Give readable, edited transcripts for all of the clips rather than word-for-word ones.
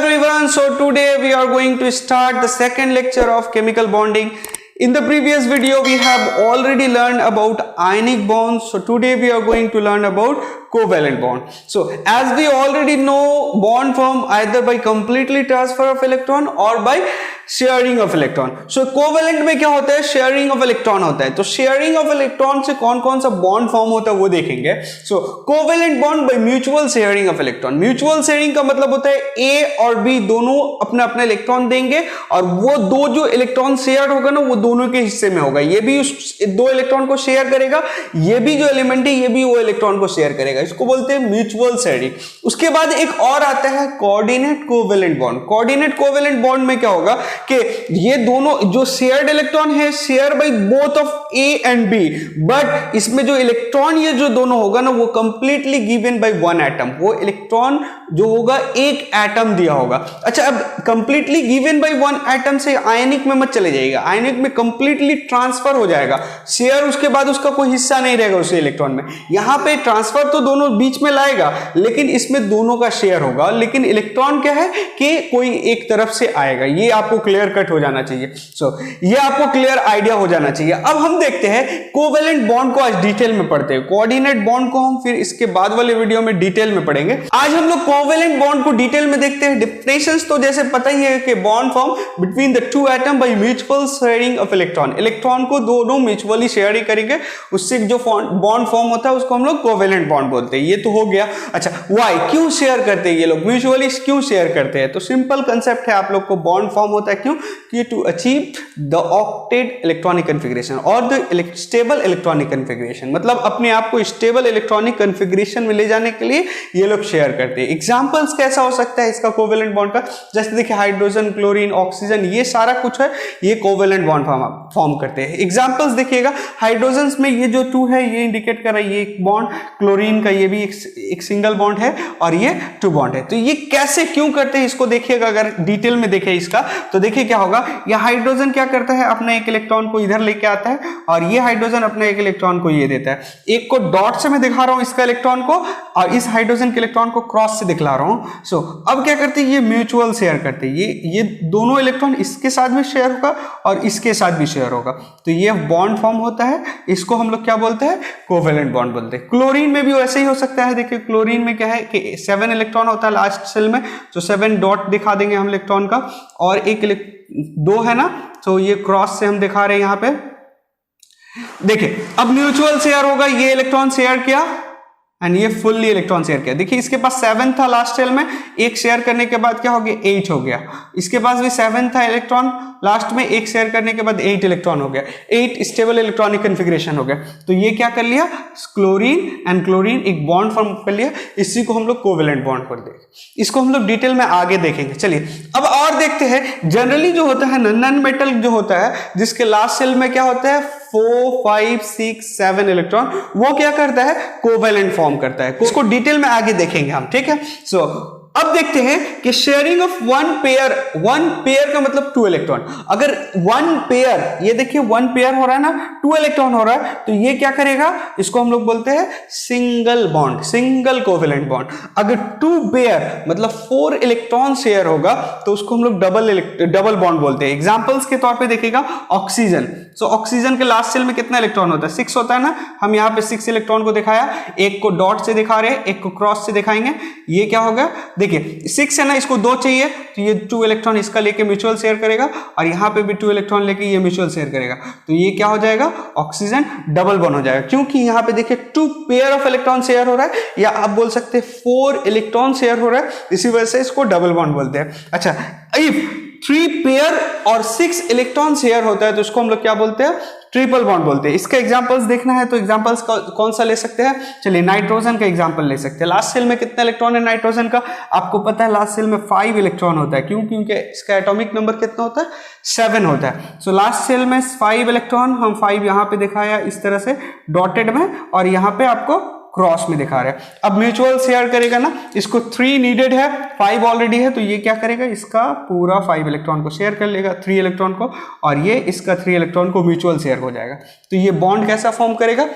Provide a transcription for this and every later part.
everyone, so today we are going to start the second lecture of chemical bonding. In the previous video we have already learned about ionic bonds, so today we are going to learn about covalent bond. So as we already know, bond form either by completely transfer of electron or by sharing of electron. So covalent में क्या होता है, sharing of electron होता है. तो sharing of electron से कौन कौन सा बॉन्ड फॉर्म होता है वो देखेंगे. So covalent bond by mutual sharing of electron. Mutual sharing का मतलब होता है ए और बी दोनों अपना अपना इलेक्ट्रॉन देंगे और वो दो जो इलेक्ट्रॉन शेयर होगा ना वो दोनों के हिस्से में होगा. ये भी उस दो इलेक्ट्रॉन को शेयर करेगा, ये भी जो एलिमेंट है ये भी वो इलेक्ट्रॉन को शेयर करेगा. इसको बोलते हैं म्यूचुअल शेयरिंग. उसके बाद एक और आता है coordinate covalent bond. Coordinate covalent bond में क्या होगा कि ये दोनों जो शेयर्ड इलेक्ट्रॉन है share by both of A and B, but इसमें जो इलेक्ट्रॉन ये जो दोनों होगा ना वो completely given by one atom. वो इलेक्ट्रॉन जो होगा एक एटम दिया होगा. अच्छा, अब completely given by one atom से आयनिक में मत चले जाइएगा. आयनिक में कंप्लीटली ट्रांसफर हो जाएगा शेयर, उसके बाद उसका कोई हिस्सा नहीं रहेगा उस इलेक्ट्रॉन में. यहां पे ट्रांसफर तो दोनों बीच में लाएगा लेकिन इसमें दोनों का शेयर होगा, लेकिन इलेक्ट्रॉन क्या है कि कोई एक तरफ से आएगा. ये आपको क्लियर कट हो जाना चाहिए. ये आपको क्लियर आइडिया हो जाना चाहिए. अब हम देखते हैं कोवेलेंट बॉन्ड को आज डिटेल में पढ़ते हैं. कोऑर्डिनेट बॉन्ड को हम फिर इसके बाद वाले वीडियो में डिटेल में पढ़ेंगे. आज हम लोग कोवेलेंट बॉन्ड को डिटेल में देखते हैं. डेफिनेशंस तो जैसे पता ही है कि bond form between the two atom by mutual sharing of electron. Electron को दोनों म्यूचुअली शेयर करेंगे, उससे जो बॉन्ड फॉर्म होता है उसको हम लोग कोवेलेंट बॉन्ड बोलते हैं. ये तो हो गया. अच्छा, व्हाई, क्यों शेयर करते हैं ये लोग, म्यूचुअली क्यों शेयर करते हैं? तो सिंपल कंसेप्ट है आप लोग को. बॉन्ड फॉर्म होता है क्यों कि to achieve the octet electronic configuration और द स्टेबल इलेक्ट्रॉनिक कॉन्फ़िगरेशन. मतलब अपने आप को स्टेबल इलेक्ट्रॉनिक कॉन्फ़िगरेशन में ले जाने के लिए ये लोग शेयर करते हैं. एग्जांपल्स कैसा हो सकता है इसका कोवेलेंट बॉन्ड का? जैसे देखिए हाइड्रोजन, क्लोरीन, ऑक्सीजन, ये सारा कुछ है ये कोवेलेंट बॉन्ड फॉर्म करते हैं. एग्जांपल्स देखिएगा, हाइड्रोजन में ये जो टू है ये इंडिकेट कर रहा है ये एक बॉन्ड, क्लोरीन का ये भी एक सिंगल बॉन्ड है और ये टू बॉन्ड है. तो ये कैसे क्यों करते हैं इसको देखिएगा. अगर डिटेल में देखें इसका तो देखिए क्या होगा. यह हाइड्रोजन क्या करता है, अपना एक इलेक्ट्रॉन को इधर लेके आता है और ये हाइड्रोजन अपना एक इलेक्ट्रॉन को ये देता है. एक को डॉट से मैं दिखा रहा हूं इसका इलेक्ट्रॉन को और इस हाइड्रोजन के इलेक्ट्रॉन को क्रॉस से दिखला रहा हूं. सो अब क्या करते हैं, ये म्यूचुअल शेयर करते हैं. ये दोनों इलेक्ट्रॉन इसके साथ भी शेयर होगा और इसके साथ भी शेयर होगा. तो ये बॉन्ड फॉर्म होता है. इसको हम लोग क्या बोलते हैं, कोवेलेंट बॉन्ड बोलते हैं. क्लोरीन में भी वैसे ही हो सकता है. देखिए क्लोरीन में क्या है कि 7 इलेक्ट्रॉन होता है लास्ट सेल में, तो 7 डॉट दिखा देंगे हम इलेक्ट्रॉन का और एक 2 है ना, तो ये क्रॉस से हम दिखा रहे हैं यहां पे. देखिए अब म्यूचुअल शेयर होगा, ये इलेक्ट्रॉन शेयर किया एंड ये फुल्ली इलेक्ट्रॉन शेयर किया. देखिए इसके पास 7 था लास्ट सेल में, एक शेयर करने के बाद क्या हो गया, 8 हो गया. इसके पास भी 7 था इलेक्ट्रॉन, लास्ट में एक शेयर करने के बाद 8 इलेक्ट्रॉन हो गया. 8 स्टेबल इलेक्ट्रॉनिक कॉन्फ़िगरेशन हो गया. तो ये क्या कर लिया, क्लोरीन एंड क्लोरीन एक बॉन्ड फॉर्म कर लिया. इसी को हम लोग कोवेलेंट बॉन्ड कर देंगे. इसको हम लोग डिटेल में आगे देखेंगे. चलिए अब और देखते हैं. जनरली जो होता है नॉन मेटल जो होता है जिसके लास्ट सेल में क्या होता है 4, 5, 6, 7 इलेक्ट्रॉन, वो क्या करता है, कोवेलेंट फॉर्म करता है. इसको डिटेल में आगे देखेंगे हम, ठीक है. सो अब देखते हैं कि शेयरिंग ऑफ वन पेयर का मतलब 2 इलेक्ट्रॉन. अगर वन पेयर, ये देखिए 1 पेयर हो रहा है ना, 2 इलेक्ट्रॉन हो रहा है, तो ये क्या करेगा, इसको हम लोग बोलते हैं single bond, single covalent bond. अगर 2 पेयर मतलब 4 इलेक्ट्रॉन शेयर होगा तो उसको हम लोग डबल बॉन्ड बोलते हैं. एग्जांपल्स के तौर पे देखिएगा ऑक्सीजन. सो ऑक्सीजन के लास्ट सेल में कितना इलेक्ट्रॉन होता है, 6 होता है ना. हम यहाँ पे 6 इलेक्ट्रॉन को दिखाया, एक को डॉट से दिखा रहे हैं, एक को क्रॉस से दिखाएंगे. ये क्या होगा, देखिए 6 है ना, इसको 2 चाहिए तो ये 2 इलेक्ट्रॉन इसका लेके म्यूचुअल शेयर करेगा और यहाँ पे भी 2 इलेक्ट्रॉन लेके ये म्यूचुअल शेयर करेगा. तो ये क्या हो जाएगा, ऑक्सीजन डबल बॉन्ड हो जाएगा. क्योंकि यहाँ पे देखिए 2 पेयर ऑफ इलेक्ट्रॉन शेयर हो रहा है, या आप बोल सकते हैं 4 इलेक्ट्रॉन शेयर हो रहा है, इसी वजह से इसको डबल बॉन्ड बोलते हैं. अच्छा, इफ 3 पेयर और 6 इलेक्ट्रॉन शेयर होता है तो उसको हम लोग क्या बोलते हैं, ट्रिपल बॉन्ड बोलते हैं. इसका एग्जांपल्स देखना है तो एग्जांपल्स कौन सा ले सकते हैं. चलिए नाइट्रोजन का एग्जांपल ले सकते हैं. लास्ट सेल में कितना इलेक्ट्रॉन है नाइट्रोजन का, आपको पता है लास्ट सेल में 5 इलेक्ट्रॉन होता है. क्यों, क्योंकि इसका एटॉमिक नंबर कितना होता है, 7 होता है. सो लास्ट सेल में 5 इलेक्ट्रॉन, हम 5 यहाँ पे दिखाया इस तरह से डॉटेड में और यहाँ पे आपको क्रॉस में दिखा रहे हैं. अब म्यूचुअल शेयर करेगा ना, इसको 3 नीडेड है, 5 ऑलरेडी है, तो ये क्या करेगा, इसका पूरा 5 इलेक्ट्रॉन को शेयर कर लेगा, 3 इलेक्ट्रॉन को, और ये इसका 3 इलेक्ट्रॉन को म्यूचुअल शेयर हो जाएगा. तो ये बॉन्ड कैसा फॉर्म करेगा,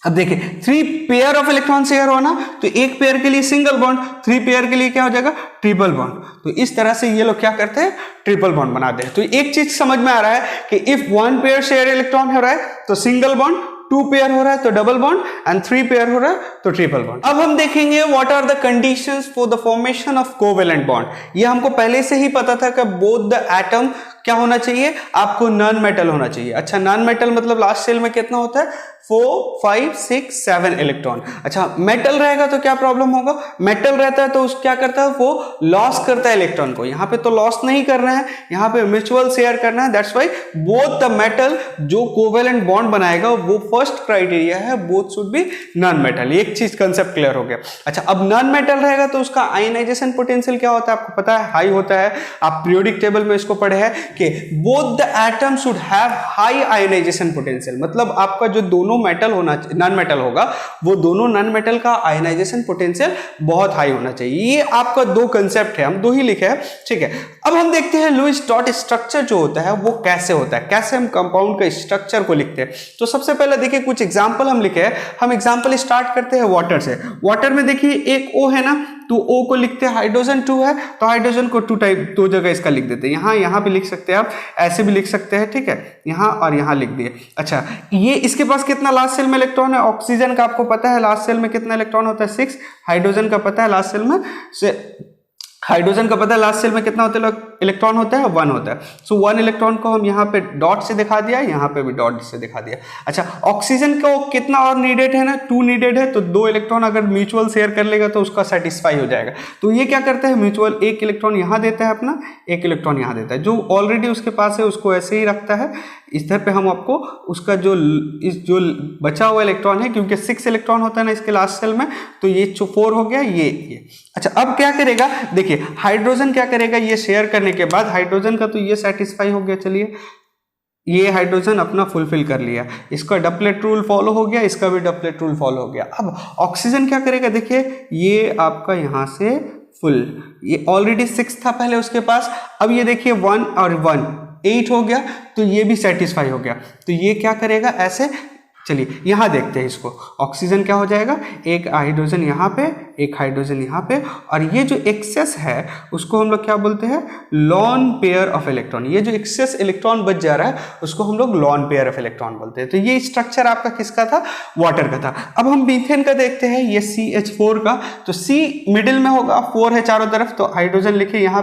अब देखिए 3 पेयर ऑफ इलेक्ट्रॉन शेयर होना, तो एक पेयर के लिए सिंगल बॉन्ड, 3 पेयर के लिए क्या हो जाएगा ट्रिपल बॉन्ड। तो इस तरह से ये लोग क्या करते हैं ट्रिपल बॉन्ड बनाते हैं। तो एक चीज समझ में आ रहा है कि इफ 1 पेयर शेयर इलेक्ट्रॉन हो रहा है तो सिंगल बॉन्ड, 2 पेयर हो रहा है तो डबल बॉन्ड एंड 3 पेयर हो रहा है तो ट्रिपल बॉन्ड। अब हम देखेंगे what are the conditions for the formation of covalent bond. ये हमको पहले से ही पता था कि बोथ द एटम क्या होना चाहिए, आपको नॉन मेटल होना चाहिए। अच्छा नॉन मेटल मतलब लास्ट शेल में कितना होता है 4 5 6 7 इलेक्ट्रॉन। अच्छा मेटल रहेगा तो क्या प्रॉब्लम होगा, मेटल रहता है तो उस क्या करता है वो लॉस करता है इलेक्ट्रॉन को। यहाँ पे तो लॉस नहीं करना है, यहाँ पे म्यूचुअल शेयर करना है। That's why both the metal जो कोवेलेंट बॉन्ड बनाएगा वो फर्स्ट क्राइटेरिया है, both should be non metal. एक चीज कंसेप्ट क्लियर हो गया। अच्छा अब नॉन मेटल रहेगा तो उसका आयनाइजेशन पोटेंशियल क्या होता है आपको पता है, हाई होता है। आप पीरियोडिक टेबल में इसको पढ़े हैं कि both the atom should have high ionisation potential, मतलब आपका जो दोनों मेटल होना नॉन मेटल होगा वो दोनों नॉन मेटल का आयनाइजेशन पोटेंशियल बहुत हाई होना चाहिए। ये आपका दो कंसेप्ट है, हम दो ही लिखे हैं, ठीक है। अब हम देखते हैं लुईस डॉट स्ट्रक्चर जो होता है वो कैसे होता है, कैसे हम कंपाउंड का स्ट्रक्चर को लिखते हैं। तो सबसे पहले देखिए कुछ एग्जांपल हम लिखे हैं। हम एग्जांपल स्टार्ट करते हैं वाटर से। वाटर में देखिए एक O है ना, तो O को लिखते हैं, हाइड्रोजन 2 है तो हाइड्रोजन को 2 टाइप 2 जगह इसका लिख देते हैं। यहाँ पे लिख सकते हैं आप, ऐसे भी लिख सकते हैं, ठीक है, यहाँ और यहाँ लिख दिए। अच्छा ये इसके पास कितना लास्ट सेल में इलेक्ट्रॉन है, ऑक्सीजन का आपको पता है लास्ट सेल में कितना इलेक्ट्रॉन होता है 6, हाइड्रोजन का पता है लास्ट सेल में हाइड्रोजन का पता है लास्ट सेल में कितना होता है इलेक्ट्रॉन होता है 1 होता है। सो 1 इलेक्ट्रॉन को हम यहाँ पे डॉट से दिखा दिया, यहाँ पे भी डॉट से दिखा दिया। अच्छा ऑक्सीजन को कितना और नीडेड है ना, 2 नीडेड है, तो 2 इलेक्ट्रॉन अगर म्यूचुअल शेयर कर लेगा तो उसका सेटिस्फाई हो जाएगा। तो ये क्या करता है म्यूचुअल, एक इलेक्ट्रॉन यहाँ देता है अपना, एक इलेक्ट्रॉन यहाँ देता है, जो ऑलरेडी उसके पास है उसको ऐसे ही रखता है। इधर पे हम आपको उसका जो बचा हुआ इलेक्ट्रॉन है, क्योंकि 6 इलेक्ट्रॉन होता है ना इसके लास्ट सेल में, तो ये 4 हो गया ये। अच्छा अब क्या करेगा, देखिए हाइड्रोजन क्या करेगा, ये शेयर करने के बाद हाइड्रोजन का तो ये सेटिस्फाई हो गया, चलिए ये हाइड्रोजन अपना फुलफिल कर लिया, इसका डबलेट रूल फॉलो हो गया, इसका भी डबलेट रूल फॉलो हो गया। अब ऑक्सीजन क्या करेगा, देखिए ये आपका यहाँ से फुल, ये ऑलरेडी 6 था पहले उसके पास, अब ये देखिए 1 और 1 8 हो गया, तो ये भी सेटिस्फाई हो गया। तो ये क्या करेगा ऐसे, चलिए यहाँ देखते हैं इसको। ऑक्सीजन क्या हो जाएगा, एक हाइड्रोजन यहाँ पे, एक हाइड्रोजन यहाँ पे, और ये जो एक्सेस है उसको हम लोग क्या बोलते हैं लॉन पेयर ऑफ इलेक्ट्रॉन। ये जो एक्सेस इलेक्ट्रॉन बच जा रहा है उसको हम लोग लॉन पेयर ऑफ इलेक्ट्रॉन बोलते हैं। तो ये स्ट्रक्चर आपका किसका था, वाटर का था। अब हम मीथेन का देखते हैं, ये CH4 का, तो C मिडिल में होगा, 4 है चारों तरफ, तो हाइड्रोजन लिखे यहाँ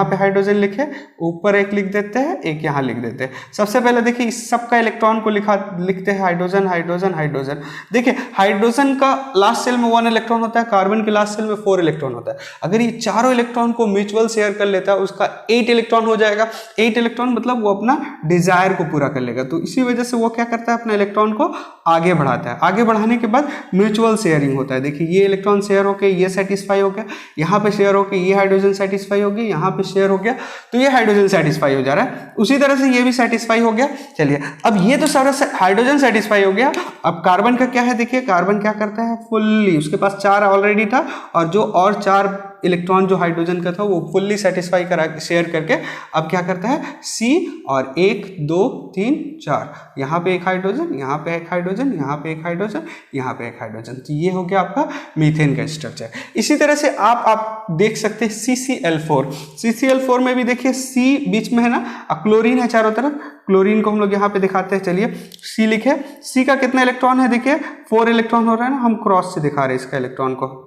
पे हाइड्रोजन लिखे, ऊपर एक लिख देते हैं, एक यहाँ लिख देते हैं। सबसे पहले देखिए इस सबका इलेक्ट्रॉन को लिखते हैं हाइड्रोजन हाइड्रोजन हाइड्रोजन। देखिए हाइड्रोजन का लास्ट सेल में 1 इलेक्ट्रॉन होता है, कार्बन के लास्ट सेल में 4 इलेक्ट्रॉन होता है। अगर ये चारों इलेक्ट्रॉन को म्यूचुअल शेयर कर लेता है उसका 8 इलेक्ट्रॉन हो जाएगा। 8 इलेक्ट्रॉन मतलब वो अपना डिजायर को पूरा कर लेगा। तो इसी वजह से वो क्या करता है अपना इलेक्ट्रॉन को आगे बढ़ाता है। आगे बढ़ाने के बाद म्यूचुअल शेयरिंग होता है। देखिए ये इलेक्ट्रॉन शेयर होकर ये सेटिस्फाई हो गया, यहाँ पे शेयर होकर ये हाइड्रोजन सेटिस्फाई हो गया, यहाँ पे शेयर हो गया, तो ये हाइड्रोजन सेटिस्फाई हो जा रहा है। उसी तरह से ये भी सेटिस्फाई हो गया। चलिए अब ये तो सारा हाइड्रोजन सेटिस्फाई हो गया। अब कार्बन का क्या है, देखिए कार्बन क्या करता है फुल्ली, उसके पास 4 ऑलरेडी था, और जो और 4 इलेक्ट्रॉन जो हाइड्रोजन का था वो फुल्ली सेटिस्फाई करा शेयर करके अब क्या करता है C, और 1 2 3 4, यहाँ पे एक हाइड्रोजन, यहाँ पे एक हाइड्रोजन, यहाँ पे एक हाइड्रोजन, यहाँ पे एक हाइड्रोजन। तो ये हो गया आपका मीथेन का स्ट्रक्चर। इसी तरह से आप देख सकते हैं CCl4। CCl4 में भी देखिए C बीच में है ना, क्लोरीन है चारों तरफ, क्लोरीन को हम लोग यहाँ पे दिखाते हैं। चलिए C लिखे, C का कितना इलेक्ट्रॉन है, देखिए 4 इलेक्ट्रॉन हो रहा है ना, हम क्रॉस से दिखा रहे हैं इसका इलेक्ट्रॉन को।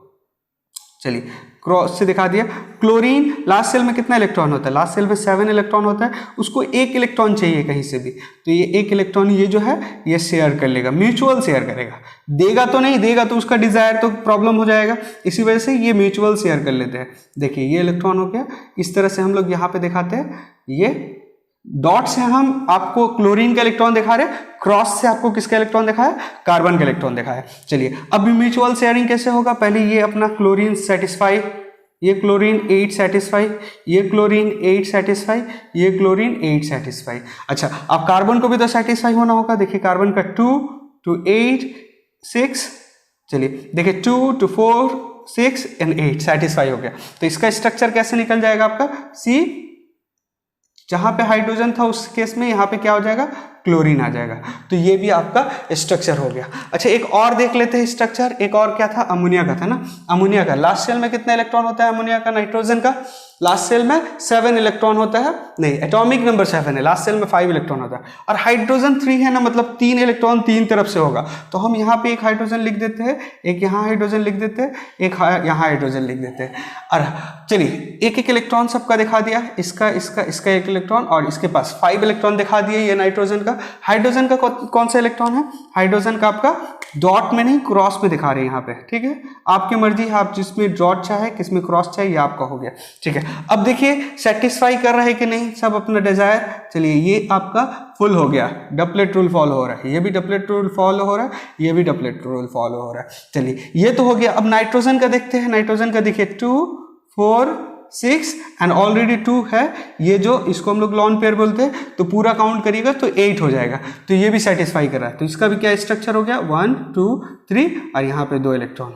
चलिए क्रॉस से दिखा दिया। क्लोरीन लास्ट सेल में कितना इलेक्ट्रॉन होता है, लास्ट सेल में 7 इलेक्ट्रॉन होता है, उसको 1 इलेक्ट्रॉन चाहिए कहीं से भी, तो ये 1 इलेक्ट्रॉन ये जो है ये शेयर कर लेगा, म्यूचुअल शेयर करेगा। देगा तो नहीं, देगा तो उसका डिजायर तो प्रॉब्लम हो जाएगा, इसी वजह से ये म्यूचुअल शेयर कर लेते हैं। देखिए ये इलेक्ट्रॉन हो गया, इस तरह से हम लोग यहाँ पे दिखाते हैं। ये डॉट से हम आपको क्लोरीन का इलेक्ट्रॉन दिखा रहे, क्रॉस से आपको किसका इलेक्ट्रॉन दिखाया, कार्बन का इलेक्ट्रॉन दिखाया। चलिए अब म्यूचुअल शेयरिंग कैसे होगा, पहले ये अपना क्लोरीन सेटिस्फाई, ये क्लोरीन 8 सेटिस्फाई, ये क्लोरीन 8 सेटिस्फाई, ये क्लोरीन 8 सेटिस्फाई। अच्छा अब कार्बन को भी तो सेटिस्फाई होना होगा। देखिए कार्बन का 2 to 8 6, चलिए देखिए 2 to 4 6 and 8 सेटिस्फाई हो गया। तो इसका स्ट्रक्चर कैसे निकल जाएगा आपका, C जहां पे हाइड्रोजन था उस केस में यहाँ पे क्या हो जाएगा क्लोरीन आ जाएगा। तो ये भी आपका स्ट्रक्चर हो गया। अच्छा, एक और देख लेते हैं स्ट्रक्चर। एक और क्या था, अमोनिया का था ना। अमोनिया का लास्ट शेल में कितना इलेक्ट्रॉन होता है अमोनिया का, नाइट्रोजन का लास्ट सेल में 7 इलेक्ट्रॉन होता है, नहीं एटॉमिक नंबर 7 है, लास्ट सेल में 5 इलेक्ट्रॉन होता है, और हाइड्रोजन 3 है ना, मतलब 3 इलेक्ट्रॉन 3 तरफ से होगा। तो हम यहाँ पे एक हाइड्रोजन लिख देते हैं, एक यहाँ हाइड्रोजन लिख देते हैं, एक यहाँ हाइड्रोजन लिख देते हैं। और चलिए एक एक इलेक्ट्रॉन सबका दिखा दिया, इसका इसका इसका एक इलेक्ट्रॉन, और इसके पास 5 इलेक्ट्रॉन दिखा दिए ये नाइट्रोजन का। हाइड्रोजन का कौन सा इलेक्ट्रॉन है, हाइड्रोजन का आपका डॉट में नहीं क्रॉस में दिखा रहे हैं यहाँ पे, ठीक है। आपकी मर्जी है, आप जिसमें डॉट चाहे किसमें क्रॉस चाहे, ये आपका हो गया, ठीक है। अब देखिए सेटिस्फाई कर रहा है कि नहीं सब अपना डिजायर। चलिए ये आपका फुल हो गया, डबलेट रूल फॉलो हो रहा है, ये भी डबलेट रूल फॉलो हो रहा है, ये भी डबलेट रूल फॉलो हो रहा है। चलिए ये तो हो गया। अब नाइट्रोजन का देखते हैं। नाइट्रोजन का देखिए 2 4 6 एंड ऑलरेडी 2 है, ये जो इसको हम लोग लॉन पेयर बोलते हैं, तो पूरा काउंट करिएगा तो 8 हो जाएगा। तो ये भी सेटिस्फाई कर रहा है। तो इसका भी क्या स्ट्रक्चर हो गया, 1 2 3 और यहाँ पे 2 इलेक्ट्रॉन।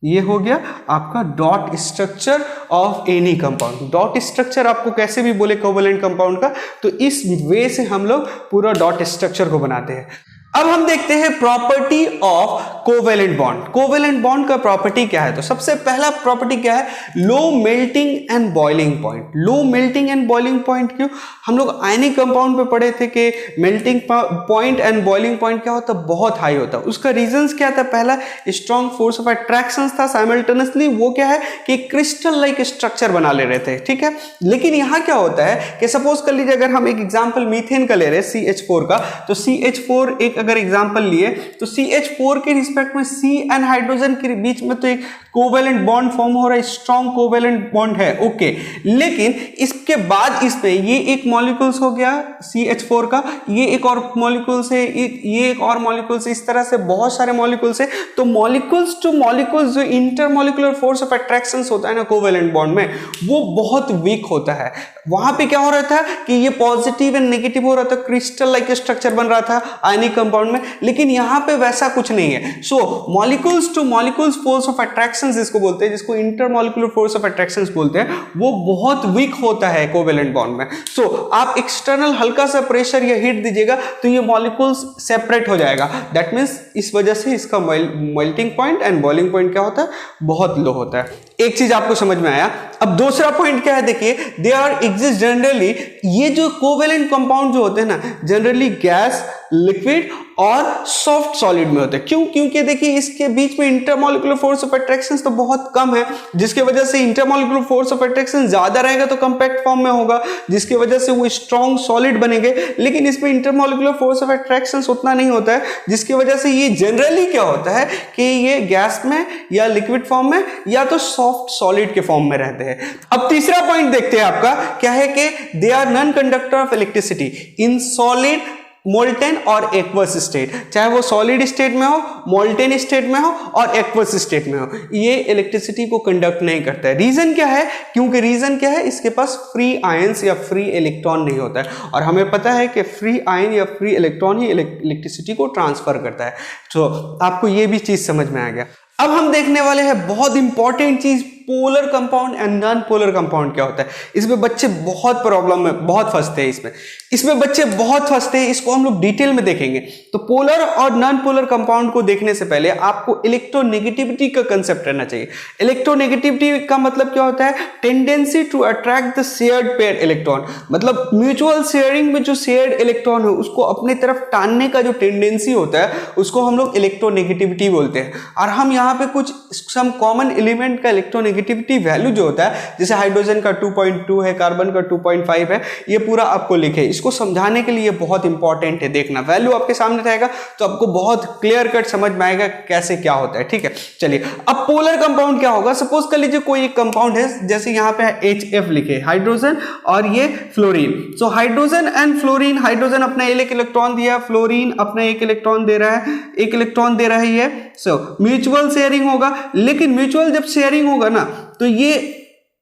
ये हो गया आपका dot structure of any compound. Dot structure आपको कैसे भी बोले कोवेलेंट कंपाउंड का, तो इस वे से हम लोग पूरा डॉट स्ट्रक्चर को बनाते हैं। अब हम देखते हैं property of covalent bond. Covalent bond का प्रॉपर्टी क्या है, तो सबसे पहला प्रॉपर्टी क्या है, low melting and boiling point. Low melting and boiling point क्यों, हम लोग आयनिक कंपाउंड पे पढ़े थे कि melting point and boiling point क्या होता है, बहुत हाई होता है। उसका रीजंस क्या था, पहला स्ट्रॉन्ग फोर्स ऑफ अट्रैक्शन था, साइमल्टेनियसली वो क्या है कि क्रिस्टल लाइक स्ट्रक्चर बना ले रहे थे, ठीक है। लेकिन यहाँ क्या होता है कि सपोज कर लीजिए अगर हम एक एग्जाम्पल मीथेन का ले रहे हैं CH4 का, तो CH4 एक अगर एग्जांपल लिए तो CH4 के रिस्पेक्ट में C एंड हाइड्रोजन के बीच में तो एक कोवेलेंट बॉन्ड फॉर्म हो रहा है, स्ट्रॉन्ग कोवेलेंट बॉन्ड है, ओके। लेकिन इसके बाद इसमें ये एक मॉलिक्यूल्स हो गया CH4 का, ये एक और मॉलिक्यूल्स है, ये एक और मॉलिक्यूल्स, इस तरह से बहुत सारे मॉलिक्यूल्स है। तो मॉलिक्यूल्स टू मॉलिक्यूल्स जो इंटरमॉलिक्यूलर फोर्स ऑफ अट्रैक्शन होता है ना कोवेलेंट बॉन्ड में, वो बहुत वीक होता है। वहां पे क्या हो रहा था कि ये पॉजिटिव एंड नेगेटिव हो रहा था, क्रिस्टल लाइक स्ट्रक्चर बन रहा था आयनिक कंपाउंड में, लेकिन यहां पे वैसा कुछ नहीं है। So molecules to molecules force of attraction जिसको बोलते हैं, जिसको इंटरमॉलिक्यूलर फोर्स ऑफ अट्रैक्शन बोलते हैं, वो बहुत वीक होता है कोवेलेंट बॉन्ड में। सो आप एक्सटर्नल हल्का सा प्रेशर या हीट दीजिएगा तो ये मॉलिक्यूल्स सेपरेट हो जाएगा। दैट मीन्स इस वजह से इसका melting point and boiling point क्या होता है, बहुत लो होता है। एक चीज आपको समझ में आया। अब दूसरा पॉइंट क्या है, देखिए दे आर एग्जिस्ट जनरली, ये जो कोवेलेंट कंपाउंड जो होते हैं ना, जनरली गैस, लिक्विड और सॉफ्ट सॉलिड में होते हैं। क्यों, क्योंकि देखिए इसके बीच में इंटरमॉलिक्यूलर फोर्स ऑफ अट्रैक्शन तो बहुत कम है, जिसकी वजह से इंटरमॉलिक्यूलर फोर्स ऑफ अट्रैक्शन ज्यादा रहेगा तो कंपैक्ट फॉर्म में होगा, जिसकी वजह से वो स्ट्रॉन्ग सॉलिड बनेंगे। लेकिन इसमें इंटरमॉलिक्यूलर फोर्स ऑफ अट्रैक्शन उतना नहीं होता है, जिसकी वजह से ये जनरली क्या होता है कि ये गैस में या लिक्विड फॉर्म में या तो सॉफ्ट सॉलिड के फॉर्म में रहते हैं। अब तीसरा पॉइंट देखते हैं आपका क्या है कि they are non conductor of electricity in solid, molten और एक्वस स्टेट। चाहे वो सॉलिड स्टेट में हो, मोल्टेन स्टेट में हो और एक्वस स्टेट में हो, ये इलेक्ट्रिसिटी को कंडक्ट नहीं करता है। रीजन क्या है, क्योंकि रीजन क्या है, इसके पास फ्री आयंस या फ्री इलेक्ट्रॉन नहीं होता है, और हमें पता है कि फ्री आयन या फ्री इलेक्ट्रॉन ही इलेक्ट्रिसिटी को ट्रांसफर करता है। तो आपको ये भी चीज समझ में आ गया। अब हम देखने वाले हैं बहुत इंपॉर्टेंट चीज, polar compound and non polar compound क्या होता है। इसमें बच्चे बहुत प्रॉब्लम में बहुत फंसते हैं, इसमें बच्चे बहुत फंसते हैं, इसको हम लोग डिटेल में देखेंगे। तो पोलर और नॉन पोलर कंपाउंड को देखने से पहले आपको इलेक्ट्रोनेगेटिविटी का कंसेप्ट रहना चाहिए। इलेक्ट्रोनेगेटिविटी का मतलब क्या होता है, tendency to attract the shared pair electron, मतलब म्यूचुअल शेयरिंग में जो शेयर्ड इलेक्ट्रॉन है उसको अपनी तरफ टानने का जो टेंडेंसी होता है उसको हम लोग इलेक्ट्रोनेगेटिविटी बोलते हैं। और हम यहाँ पे कुछ सम कॉमन एलिमेंट का इलेक्ट्रोनेगेटिविटी वैल्यू जो होता है, जैसे हाइड्रोजन का 2.2 है, कार्बन का 2.5 है, ये पूरा आपको लिखे। इसको समझाने के लिए बहुत इंपॉर्टेंट है, देखना वैल्यू आपके सामने रहेगा तो आपको बहुत क्लियर कट समझ में आएगा कैसे क्या होता है, ठीक है। चलिए अब पोलर कंपाउंड क्या होगा, सपोज कर लीजिए कोई एक कंपाउंड है, जैसे यहाँ पे HF लिखे, हाइड्रोजन और ये fluorine. So hydrogen and fluorine, hydrogen अपना एक इलेक्ट्रॉन दिया, फ्लोरीन अपना एक इलेक्ट्रॉन दे रहा है, एक इलेक्ट्रॉन दे रहा है ये। सो म्यूचुअल शेयरिंग होगा, लेकिन म्यूचुअल जब शेयरिंग होगा ना तो ये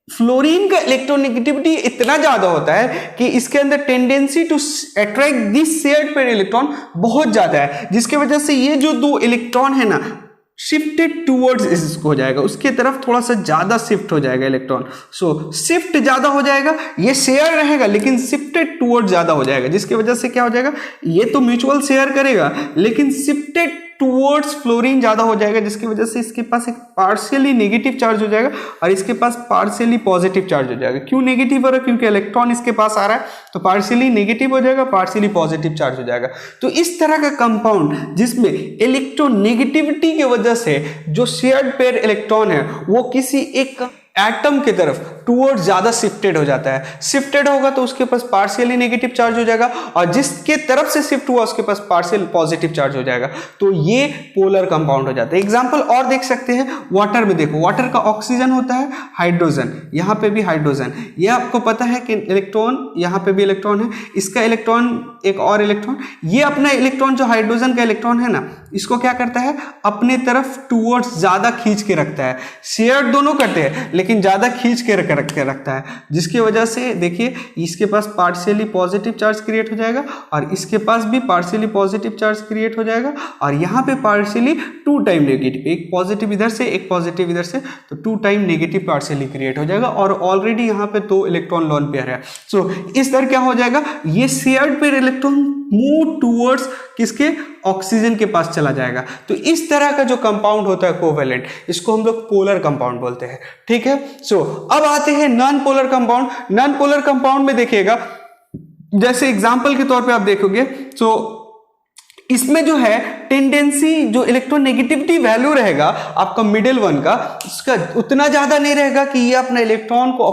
फ्लोरीन का इलेक्ट्रोनेगेटिविटी इतना ज्यादा होता है कि इसके अंदर tendency to attract this shared pair electron बहुत ज्यादा है, जिसकी वजह से ये जो दो इलेक्ट्रॉन है ना शिफ्टेड टूवर्ड्स इसको हो जाएगा, उसके तरफ थोड़ा सा ज्यादा शिफ्ट हो जाएगा इलेक्ट्रॉन। सो शिफ्ट ज्यादा हो जाएगा, ये शेयर रहेगा लेकिन शिफ्टेड टूवर्ड्स ज्यादा हो जाएगा, जिसकी वजह से क्या हो जाएगा, ये तो म्यूचुअल शेयर करेगा लेकिन शिफ्टेड टूवर्ड्स फ्लोरीन ज्यादा हो जाएगा, जिसकी वजह से इसके पास एक पार्शियली नेगेटिव चार्ज हो जाएगा और इसके पास पार्शियली पॉजिटिव चार्ज हो जाएगा। क्यों नेगेटिव हो रहा है, क्योंकि इलेक्ट्रॉन इसके पास आ रहा है, तो पार्शियली नेगेटिव हो जाएगा, पार्शियली पॉजिटिव चार्ज हो जाएगा। तो इस तरह का कंपाउंड जिसमें इलेक्ट्रोनेगेटिविटी की वजह से जो शेयर्ड पेयर इलेक्ट्रॉन है वो किसी एक एटम की तरफ टूवर्ड ज्यादा शिफ्टेड हो जाता है। शिफ्टेड होगा तो उसके पास पार्शियली नेगेटिव चार्ज हो जाएगा और जिसके तरफ से शिफ्ट हुआ उसके पास पार्शियल पॉजिटिव चार्ज हो जाएगा। तो ये पोलर कंपाउंड हो जाता है। एग्जांपल और देख सकते हैं, वाटर में देखो, वाटर का ऑक्सीजन होता है, हाइड्रोजन, यहाँ पे भी हाइड्रोजन। ये आपको पता है कि इलेक्ट्रॉन, यहाँ पे भी इलेक्ट्रॉन है, इसका इलेक्ट्रॉन एक और इलेक्ट्रॉन, ये अपना इलेक्ट्रॉन जो हाइड्रोजन का इलेक्ट्रॉन है ना, इसको क्या करता है, अपने तरफ टूवर्ड्स ज्यादा खींच के रखता है। शेयर दोनों करते हैं लेकिन ज्यादा खींच के रखता है, जिसकी वजह से देखिए इसके पास पार्शियली पॉजिटिव चार्ज क्रिएट हो जाएगा और इसके पास भी पार्शियली पॉजिटिव चार्ज क्रिएट हो जाएगा और यहाँ पे पार्शियली 2 टाइम नेगेटिव, एक पॉजिटिव इधर से एक पॉजिटिव इधर से, तो 2 टाइम नेगेटिव पार्शियली क्रिएट हो जाएगा और ऑलरेडी यहाँ पे 2 इलेक्ट्रॉन लोन पेयर है। सो इस तरह क्या हो जाएगा, ये shared pair electron move towards किसके, ऑक्सीजन के पास चला जाएगा। तो इस तरह का जो कंपाउंड होता है कोवेलेंट, इसको हम लोग पोलर कंपाउंड बोलते हैं। ठीक है, सो अब आते हैं non polar compound. Non polar compound में देखिएगा, जैसे एग्जांपल के तौर पे आप देखोगे, सो इसमें जो है टेंडेंसी, जो इलेक्ट्रोनेगेटिविटी वैल्यू रहेगा आपका मिडिल वन का, उसका उतना ज्यादा नहीं रहेगा कि ये अपने इलेक्ट्रॉन को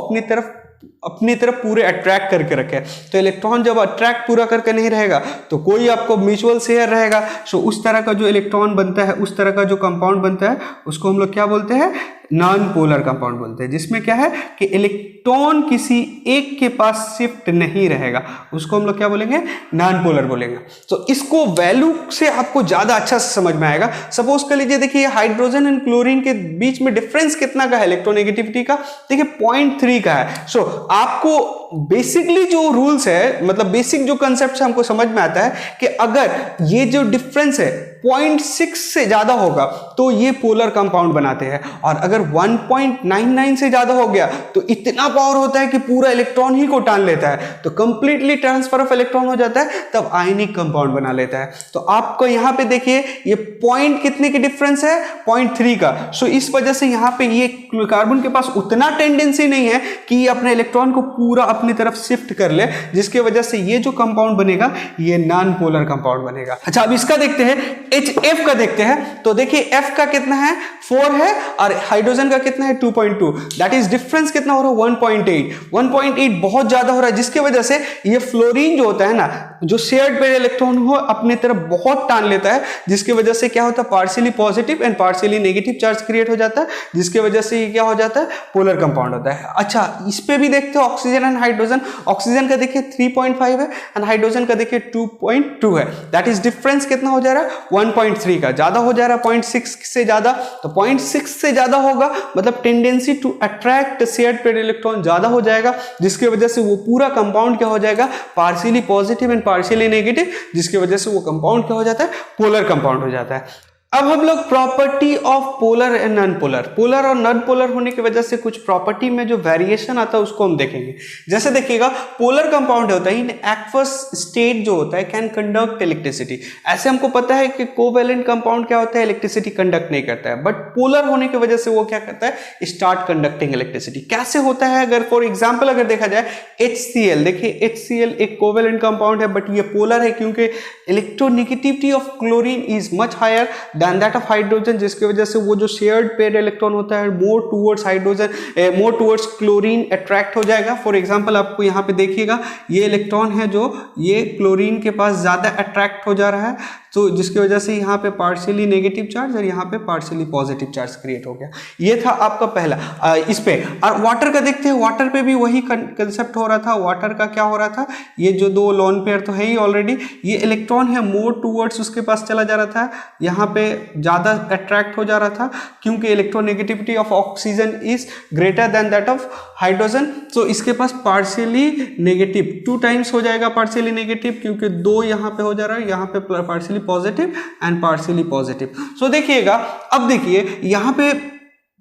अपनी तरफ पूरे अट्रैक्ट करके रखे। तो इलेक्ट्रॉन जब अट्रैक्ट पूरा करके नहीं रहेगा तो कोई आपको म्यूचुअल शेयर रहेगा। सो उस तरह का जो इलेक्ट्रॉन बनता है, उस तरह का जो कंपाउंड बनता है, उसको हम लोग क्या बोलते हैं, नॉन पोलर कंपाउंड बोलते हैं, जिसमें क्या है कि इलेक्ट्रॉन किसी एक के पास शिफ्ट नहीं रहेगा, उसको हम लोग क्या बोलेंगे, नॉन पोलर बोलेंगे। तो इसको वैल्यू से आपको ज्यादा अच्छा से समझ में आएगा। सपोज कर लीजिए, देखिए हाइड्रोजन एंड क्लोरीन के बीच में डिफरेंस कितना का है इलेक्ट्रोनेगेटिविटी का, देखिए 0.3 का है। सो आपको बेसिकली जो रूल्स है, मतलब बेसिक जो कंसेप्ट से हमको समझ में आता है कि अगर ये जो डिफरेंस है 0.6 से ज्यादा होगा तो ये पोलर कंपाउंड बनाते हैं, और अगर 1.99 से ज्यादा हो गया तो इतना पावर होता है कि पूरा इलेक्ट्रॉन ही को टान लेता है, तो कंप्लीटली ट्रांसफर ऑफ इलेक्ट्रॉन हो जाता है, तब आयनिक कंपाउंड बना लेता है। तो आपको यहां पे देखिए ये पॉइंट कितने की डिफरेंस है, 0.3 का। सो इस वजह से यहां पे ये कार्बन के पास उतना टेंडेंसी नहीं है कि ये अपने इलेक्ट्रॉन को पूरा अपनी तरफ शिफ्ट कर ले, जिसकी वजह से ये जो कंपाउंड बनेगा ये नॉन पोलर कंपाउंड बनेगा। अच्छा, अब इसका देखते हैं, HF का देखते हैं। तो देखिए F का कितना है, 4 है, और हाइड्रोजन का कितना है, 2.2। दैट इज डिफरेंस कितना हो रहा है, 1.8। 1.8 बहुत ज्यादा हो रहा है, जिसकी वजह से ये फ्लोरीन जो होता है ना, जो शेयर्ड पेयर इलेक्ट्रॉन हो अपनी तरफ बहुत टान लेता है, जिसकी वजह से क्या होता है, partially positive and partially negative charge create हो जाता है, जिसकी वजह से ये क्या हो जाता है, पोलर कंपाउंड होता है। अच्छा, इस पे भी देखते हो ऑक्सीजन एंड हाइड्रोजन। ऑक्सीजन का देखिए 3.5 है एंड हाइड्रोजन का देखिए 2.2 है। दैट इज डिफरेंस कितना हो जा रहा है, 1.3 का, ज्यादा हो जा रहा है 0.6 से ज्यादा। तो 0.6 से ज्यादा होगा मतलब tendency to attract shared pair electron ज्यादा हो जाएगा, जिसकी वजह से वो पूरा कंपाउंड क्या हो जाएगा, partially positive and partially negative, जिसकी वजह से वो कंपाउंड क्या हो जाता है, पोलर कंपाउंड हो जाता है। अब हम लोग property of polar and non polar, polar और नॉन पोलर होने की वजह से कुछ प्रॉपर्टी में जो वेरिएशन आता है उसको हम देखेंगे। जैसे देखिएगा, पोलर कंपाउंड होता है इन एक्वस स्टेट जो होता है कैन कंडक्ट इलेक्ट्रिसिटी। ऐसे हमको पता है कि कोवेलेंट कंपाउंड क्या होता है, इलेक्ट्रिसिटी कंडक्ट नहीं करता है, बट पोलर होने की वजह से वो क्या करता है, स्टार्ट कंडक्टिंग इलेक्ट्रिसिटी। कैसे होता है, अगर फॉर एग्जाम्पल अगर देखा जाए HCl, देखिए HCl एक कोवेलेंट कंपाउंड है बट ये पोलर है, क्योंकि electronegativity of chlorine is much higher than that of hydrogen, जिसकी वजह से वो जो शेयर्ड पेयर इलेक्ट्रॉन होता है more towards hydrogen, more towards chlorine attract हो जाएगा। फॉर एग्जांपल आपको यहाँ पे देखिएगा, ये इलेक्ट्रॉन है जो ये क्लोरीन के पास ज्यादा अट्रैक्ट हो जा रहा है, तो जिसकी वजह से यहाँ पे पार्शियली नेगेटिव चार्ज और यहाँ पे पार्शियली पॉजिटिव चार्ज क्रिएट हो गया। ये था आपका पहला। इस पे और वाटर का देखते हैं, वाटर पे भी वही कंसेप्ट हो रहा था। वाटर का क्या हो रहा था, ये जो 2 लोन पेयर तो है ही ऑलरेडी, ये इलेक्ट्रॉन है मोर टूवर्ड्स उसके पास चला जा रहा था, यहाँ पे ज्यादा अट्रैक्ट हो जा रहा था, क्योंकि electronegativity of oxygen is greater than that of hydrogen. तो इसके पास पार्शियली नेगेटिव 2 टाइम्स हो जाएगा पार्शियली नेगेटिव, क्योंकि 2 यहाँ पे हो जा रहा है, यहाँ पे partially positive and partially positive. So देखिएगा, अब देखिए यहाँ पे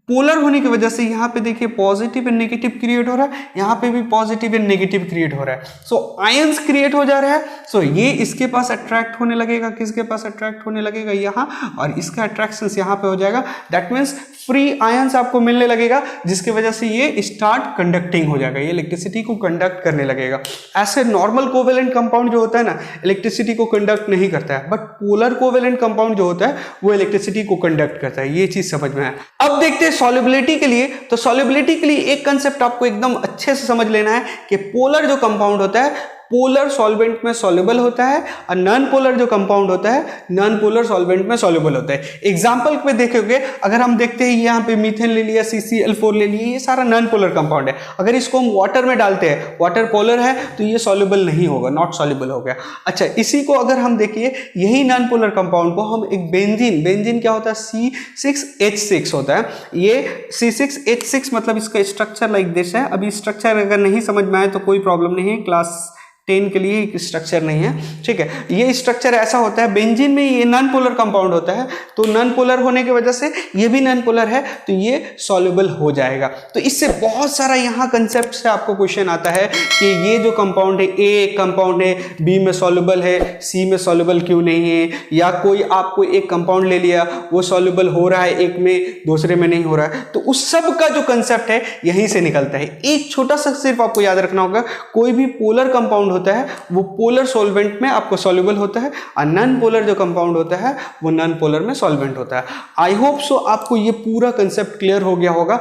पोलर होने की वजह से यहाँ पे देखिए पॉजिटिव एंड नेगेटिव क्रिएट हो रहा है, यहाँ पे भी पॉजिटिव एंड नेगेटिव क्रिएट हो रहा है। सो आयंस क्रिएट हो जा रहा है। सो ये इसके पास अट्रैक्ट होने लगेगा, किसके पास अट्रैक्ट होने लगेगा, यहाँ, और इसका अट्रैक्शन यहाँ पे हो जाएगा। दैट मीन्स फ्री आयंस आपको मिलने लगेगा, जिसकी वजह से ये स्टार्ट कंडक्टिंग हो जाएगा, ये इलेक्ट्रिसिटी को कंडक्ट करने लगेगा। ऐसे नॉर्मल कोवेलेंट कंपाउंड जो होता है ना, इलेक्ट्रिसिटी को कंडक्ट नहीं करता है, बट पोलर कोवेलेंट कंपाउंड जो होता है वो इलेक्ट्रिसिटी को कंडक्ट करता है। ये चीज समझ में है। अब देखते हैं सॉल्युबिलिटी के लिए। तो सॉल्युबिलिटी के लिए एक कंसेप्ट आपको एकदम अच्छे से समझ लेना है कि पोलर जो कंपाउंड होता है पोलर सॉल्वेंट में सॉल्युबल होता है, और नॉन पोलर जो कंपाउंड होता है नॉन पोलर सॉल्वेंट में सॉल्युबल होता है। एग्जांपल पे देखोगे, अगर हम देखते हैं यहाँ पे मीथेन ले लिया, CCl4 ले लिया, ये सारा नॉन पोलर कंपाउंड है। अगर इसको हम वाटर में डालते हैं, वाटर पोलर है तो ये सॉल्युबल नहीं होगा, नॉट सॉल्युबल हो गया। अच्छा, इसी को अगर हम देखिए, यही नॉन पोलर कंपाउंड को हम एक बेंजीन क्या होता है, C6H6 होता है। ये C6H6 मतलब इसका स्ट्रक्चर लाइक दिस है। अभी स्ट्रक्चर अगर नहीं समझ में आए तो कोई प्रॉब्लम नहीं है, क्लास 10 के लिए एक स्ट्रक्चर नहीं है, ठीक है। ये स्ट्रक्चर ऐसा होता है, बेंजीन में ये नॉन पोलर कंपाउंड होता है, तो नॉन पोलर होने की वजह से ये भी नॉन पोलर है, तो ये सॉल्युबल हो जाएगा। तो इससे बहुत सारा यहाँ कंसेप्ट से आपको क्वेश्चन आता है कि ये जो कंपाउंड है, ए कंपाउंड है, बी में सॉल्युबल है, सी में सॉल्युबल क्यों नहीं है, या कोई आपको एक कंपाउंड ले लिया, वो सॉल्युबल हो रहा है एक में, दूसरे में नहीं हो रहा है। तो उस सब का जो कंसेप्ट है यहीं से निकलता है। एक छोटा सा सिर्फ आपको याद रखना होगा, कोई भी पोलर कंपाउंड होता है वो पोलर सॉल्वेंट में आपको सॉल्युबल होता है, और नॉन पोलर जो कंपाउंड होता है वो नॉन पोलर में सॉल्वेंट होता है। आई होप सो आपको ये पूरा कंसेप्ट क्लियर हो गया होगा।